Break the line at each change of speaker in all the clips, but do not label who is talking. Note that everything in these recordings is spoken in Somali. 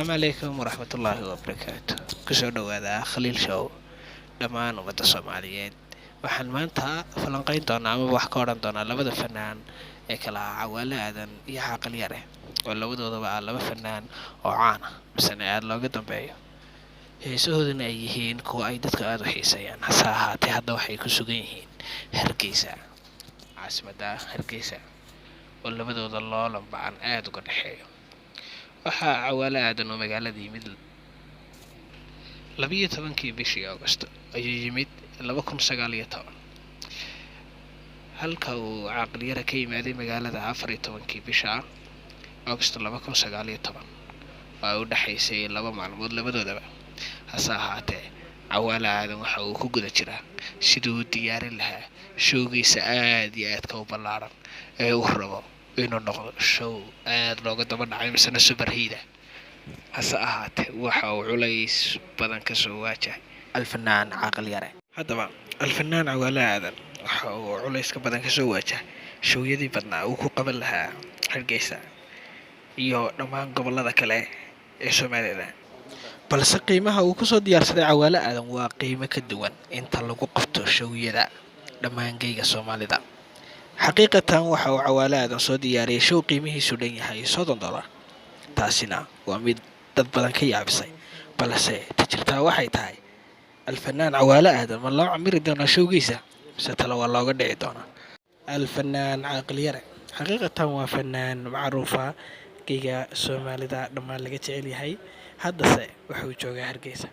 السلام عليكم ورحمة الله وبركاته. كسو دوادا خليل شو dhammaan ummadda Soomaaliyeed waxaan maanta falanqayn doonaa ama wax ka oran doonaa labada fanaan ee kala ah Cawaale Aadan iyo Caaqil Yare oo labadoodaba ah laba fanaan oo caan ah misna aad looga dambeeyo heesahooduna ay yihiin kuwa ay dadka aad u xiiseeyaan hase ahaatee hadda waxay ku sugan yihiin Hargeysa caasimadda Hargeysa oo labadooda loolan ba'an aad uga dhexeeyo waxaa Cawaale Aadan oo magaalada yimid 12 bishii August ayuu yimid 2019 halka uu Caaqil Yare ka yimaaday magaalada 14 bisha August 2019 waa u dhaxaysay 2 maalmood labadoodaba hase ahaatee Cawaale Aadan waxa uu ku guda jiraa sidii uu diyaarin lahaa showgiisa aad iyo aadka u ballaaran ee uu rabo inuu noqdo show aad looga daba dhacay misna super hit hase ahaatee waxa uu culays badan ka soo waajahay alfanaan Caaqil Yare haddaba alfanaan Cawaale Aadan waxa uu culays ka badan ka soo waajahay showyadii badnaa uu ku qaban lahaa Hargeysa iyo dhammaan gobollada kale ee Soomaaliland balse qiimaha uu ku soo diyaarsaday Cawaale Aadan waa qiimo ka duwan inta lagu qabto showyada dhammaan geyga Soomaalida xaqiiqatan waxa uu Cawaale Aadan soo diyaariyay show qiimihiisu dhan yahay $30 taasina waa mid dad badan ka yaabisay balse jirtaa waxay tahay alfanaan Cawaale Aadan ma loo camiri doonaa showgiisa mise talo waa looga dhici doonaa alfanaan Caaqil Yare xaqiiqatan waa fanaan macruufa geyga Soomaalida dhammaan laga jecel yahay haddase wuxuu joogaa Hargeysa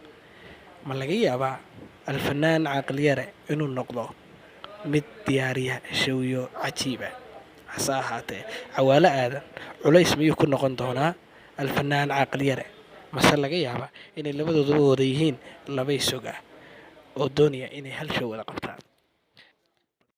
ma laga yaabaa alfanaan Caaqil Yare inuu noqdo mid diyaariya showyo cajiib ah hase ahaatee Cawaale Aadan culays miyuu ku noqon doonaa alfanaan Caaqil Yare mase laga yaabaa inay labadooduba wada yihiin laba isog ah oo doonaya inay hal show wada qabtaan